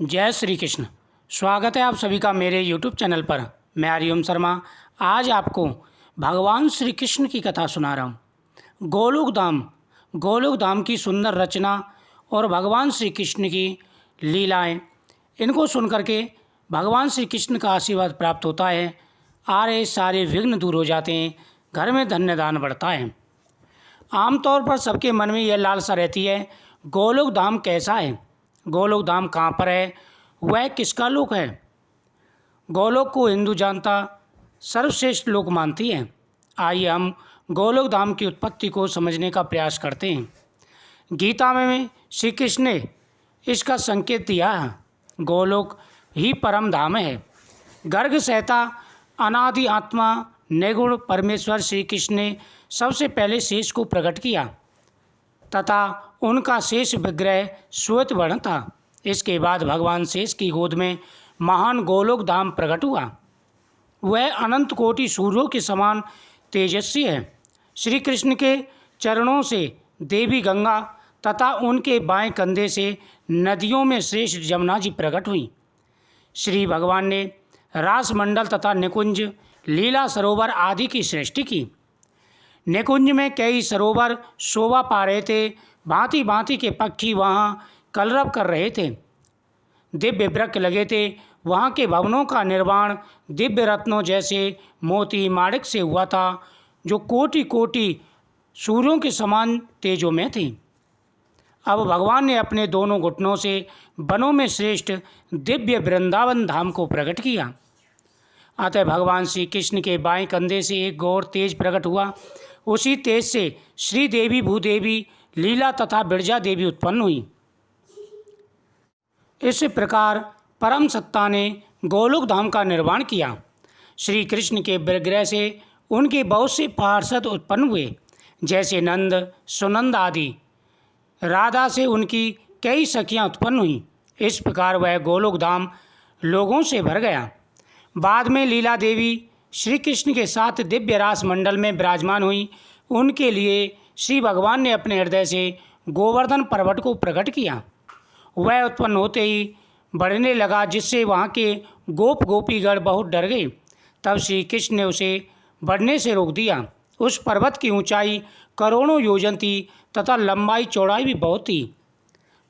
जय श्री कृष्ण। स्वागत है आप सभी का मेरे YouTube चैनल पर। मैं हरिओम शर्मा आज आपको भगवान श्री कृष्ण की कथा सुना रहा हूँ। गोलोक धाम की सुंदर रचना और भगवान श्री कृष्ण की लीलाएं, इनको सुन करके भगवान श्री कृष्ण का आशीर्वाद प्राप्त होता है। सारे विघ्न दूर हो जाते हैं, घर में धन्य दान बढ़ता है। आमतौर पर सबके मन में यह लालसा रहती है, गोलोक धाम कैसा है, गोलोक धाम कहाँ पर है, वह किसका लोक है। गोलोक को हिंदू जनता सर्वश्रेष्ठ लोक मानती है। आइए हम गोलोक धाम की उत्पत्ति को समझने का प्रयास करते हैं। गीता में श्री कृष्ण ने इसका संकेत दिया है, गोलोक ही परम धाम है। गर्ग संहिता अनादि आत्मा निर्गुण परमेश्वर श्री कृष्ण ने सबसे पहले शेष को प्रकट किया तथा उनका शेष विग्रह श्वेत वर्ण था। इसके बाद भगवान शेष की गोद में महान गोलोक धाम प्रकट हुआ। वह अनंत कोटि सूर्यों के समान तेजस्वी है। श्री कृष्ण के चरणों से देवी गंगा तथा उनके बाएं कंधे से नदियों में श्रेष्ठ जमुना जी प्रकट हुई। श्री भगवान ने रासमंडल तथा निकुंज, लीला सरोवर आदि की सृष्टि की। निकुंज में कई सरोवर शोभा पा रहे थे, भांति भांति के पक्षी वहाँ कलरव कर रहे थे। दिव्य वृक्ष लगे थे, वहाँ के भवनों का निर्माण दिव्य रत्नों जैसे मोती माणिक से हुआ था, जो कोटि कोटि सूर्यों के समान तेजों में थी। अब भगवान ने अपने दोनों घुटनों से वनों में श्रेष्ठ दिव्य वृंदावन धाम को प्रकट किया। अतः भगवान श्री कृष्ण के बाएं कंधे से एक गौर तेज प्रकट हुआ। उसी तेज से श्री देवी, भूदेवी, लीला तथा बिरजा देवी उत्पन्न हुई। इस प्रकार परम सत्ता ने गोलोक धाम का निर्माण किया। श्री कृष्ण के विग्रह से उनके बहुत से पार्षद उत्पन्न हुए, जैसे नंद, सुनंद आदि। राधा से उनकी कई सखियाँ उत्पन्न हुईं। इस प्रकार वह गोलोक धाम लोगों से भर गया। बाद में लीला देवी श्री कृष्ण के साथ दिव्य रास मंडल में विराजमान हुई। उनके लिए श्री भगवान ने अपने हृदय से गोवर्धन पर्वत को प्रकट किया। वह उत्पन्न होते ही बढ़ने लगा, जिससे वहाँ के गोप गोपीगण बहुत डर गए। तब श्री कृष्ण ने उसे बढ़ने से रोक दिया। उस पर्वत की ऊंचाई करोड़ों योजन थी तथा लंबाई चौड़ाई भी बहुत थी।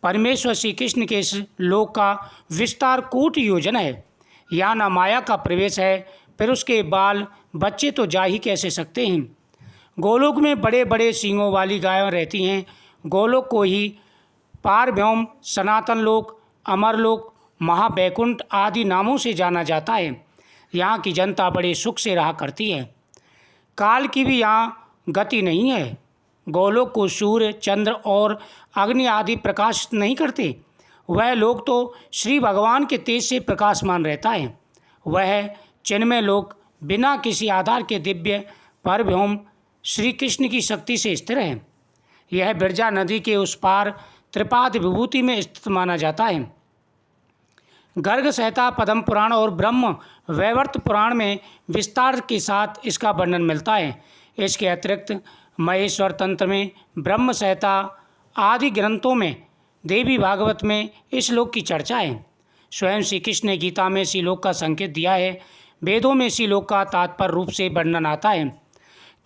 परमेश्वर श्री कृष्ण के इस लोक का विस्तार कोटि योजन है। यहाँ न माया का प्रवेश है, फिर उसके बाल बच्चे तो जा ही कैसे सकते हैं। गोलोक में बड़े बड़े सींगों वाली गायें रहती हैं। गोलोक को ही पारब्योम, सनातन लोक, अमरलोक, महावैकुंठ आदि नामों से जाना जाता है। यहाँ की जनता बड़े सुख से रहा करती है। काल की भी यहाँ गति नहीं है। गोलोक को सूर्य, चंद्र और अग्नि आदि प्रकाशित नहीं करते। वह लोक तो श्री भगवान के तेज से प्रकाशमान रहता है। वह चिन्मय लोक बिना किसी आधार के दिव्य परब्योम श्री कृष्ण की शक्ति से स्थिर है। यह बिरजा नदी के उस पार त्रिपाद विभूति में स्थित माना जाता है। गर्ग संहिता, पद्म पुराण और ब्रह्म वैवर्त पुराण में विस्तार के साथ इसका वर्णन मिलता है। इसके अतिरिक्त महेश्वर तंत्र में, ब्रह्म संहिता आदि ग्रंथों में, देवी भागवत में इस लोक की चर्चा है। स्वयं श्री कृष्ण ने गीता में इसी लोक का संकेत दिया है। वेदों में इसी लोक का तात्पर्य रूप से वर्णन आता है।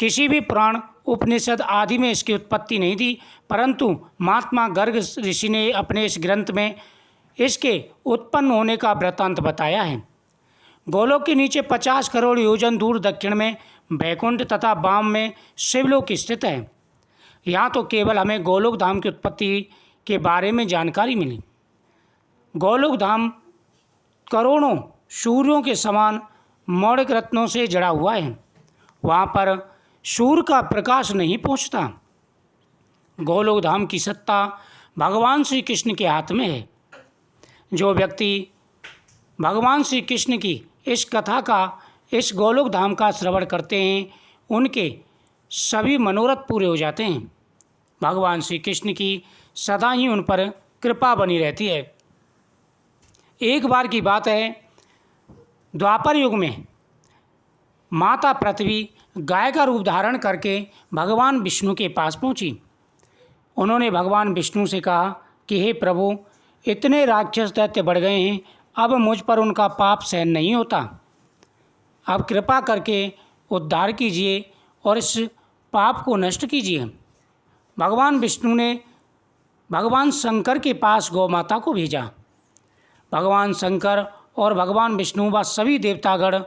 किसी भी पुराण, उपनिषद आदि में इसकी उत्पत्ति नहीं दी, परंतु महात्मा गर्ग ऋषि ने अपने इस ग्रंथ में इसके उत्पन्न होने का वृत्तांत बताया है। गोलोक के नीचे 50 करोड़ योजन दूर दक्षिण में वैकुंठ तथा वाम में शिवलोक स्थित है। यहाँ तो केवल हमें गोलोक धाम की उत्पत्ति के बारे में जानकारी मिली। गोलोक धाम करोड़ों सूर्यों के समान मौलिक रत्नों से जड़ा हुआ है। वहाँ पर सूर्य का प्रकाश नहीं पहुँचता। गोलोक धाम की सत्ता भगवान श्री कृष्ण के हाथ में है। जो व्यक्ति भगवान श्री कृष्ण की इस कथा का, इस गोलोक धाम का श्रवण करते हैं, उनके सभी मनोरथ पूरे हो जाते हैं। भगवान श्री कृष्ण की सदा ही उन पर कृपा बनी रहती है। एक बार की बात है, द्वापर युग में माता पृथ्वी गाय का रूप धारण करके भगवान विष्णु के पास पहुंची। उन्होंने भगवान विष्णु से कहा कि हे प्रभु, इतने राक्षस दैत्य बढ़ गए हैं, अब मुझ पर उनका पाप सहन नहीं होता। अब कृपा करके उद्धार कीजिए और इस पाप को नष्ट कीजिए। भगवान विष्णु ने भगवान शंकर के पास गौ माता को भेजा। भगवान शंकर और भगवान विष्णु व सभी देवतागण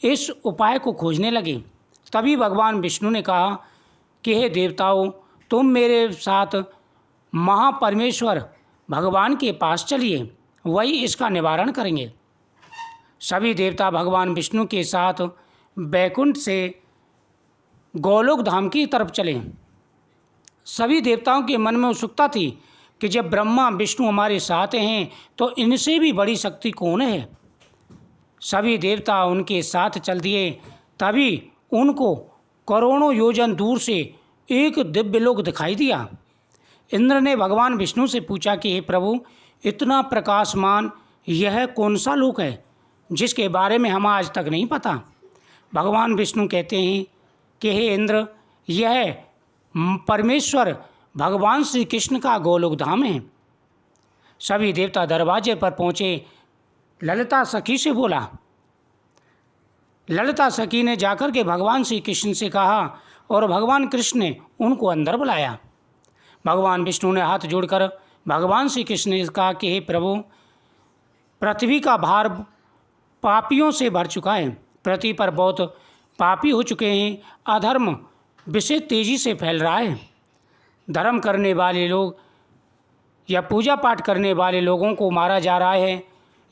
इस उपाय को खोजने लगे। तभी भगवान विष्णु ने कहा कि हे देवताओं, तुम मेरे साथ महापरमेश्वर भगवान के पास चलिए, वही इसका निवारण करेंगे। सभी देवता भगवान विष्णु के साथ बैकुंठ से गोलोक धाम की तरफ चले। सभी देवताओं के मन में उत्सुकता थी कि जब ब्रह्मा विष्णु हमारे साथ हैं तो इनसे भी बड़ी शक्ति कौन है। सभी देवता उनके साथ चल दिए। तभी उनको करोड़ों योजन दूर से एक दिव्य लोक दिखाई दिया। इंद्र ने भगवान विष्णु से पूछा कि हे प्रभु, इतना प्रकाशमान यह कौन सा लोक है जिसके बारे में हम आज तक नहीं पता। भगवान विष्णु कहते हैं कि हे इंद्र, यह परमेश्वर भगवान श्री कृष्ण का गोलोक धाम है। सभी देवता दरवाजे पर पहुँचे। ललिता सखी से बोला। ललिता सखी ने जाकर के भगवान श्री कृष्ण से कहा और भगवान कृष्ण ने उनको अंदर बुलाया। भगवान विष्णु ने हाथ जोड़कर भगवान श्री कृष्ण ने कहा कि हे प्रभु, पृथ्वी का भार पापियों से भर चुका है। पृथ्वी पर बहुत पापी हो चुके हैं। अधर्म विषय तेजी से फैल रहा है। धर्म करने वाले लोग या पूजा पाठ करने वाले लोगों को मारा जा रहा है।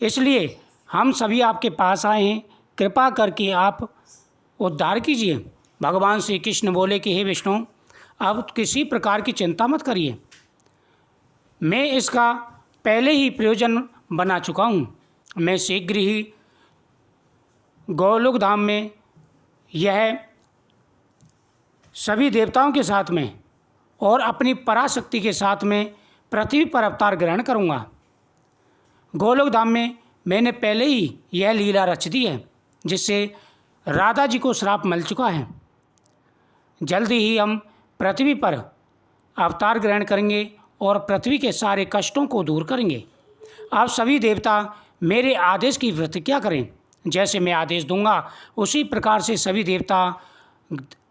इसलिए हम सभी आपके पास आए हैं, कृपा करके आप उद्धार कीजिए। भगवान श्री कृष्ण बोले कि हे विष्णु, अब किसी प्रकार की चिंता मत करिए, मैं इसका पहले ही प्रयोजन बना चुका हूँ। मैं शीघ्र ही गोलोक धाम में यह सभी देवताओं के साथ में और अपनी पराशक्ति के साथ में पृथ्वी पर अवतार ग्रहण करूँगा। गोलोक धाम में मैंने पहले ही यह लीला रच दी है, जिससे राधा जी को श्राप मिल चुका है। जल्दी ही हम पृथ्वी पर अवतार ग्रहण करेंगे और पृथ्वी के सारे कष्टों को दूर करेंगे। आप सभी देवता मेरे आदेश की प्रतिज्ञा करें। जैसे मैं आदेश दूंगा उसी प्रकार से सभी देवता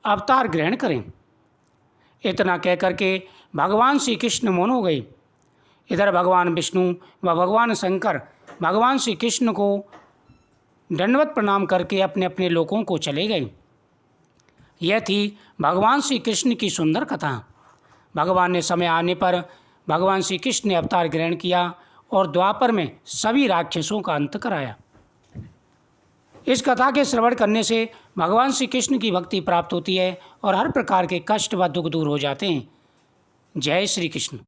अवतार ग्रहण करें। इतना कह करके भगवान श्री कृष्ण मौन हो गए। इधर भगवान विष्णु व भगवान शंकर भगवान श्री कृष्ण को दंडवत प्रणाम करके अपने अपने लोकों को चले गए। यह थी भगवान श्री कृष्ण की सुंदर कथा। भगवान ने समय आने पर भगवान श्री कृष्ण ने अवतार ग्रहण किया और द्वापर में सभी राक्षसों का अंत कराया। इस कथा के श्रवण करने से भगवान श्री कृष्ण की भक्ति प्राप्त होती है और हर प्रकार के कष्ट व दुख दूर हो जाते हैं। जय श्री कृष्ण।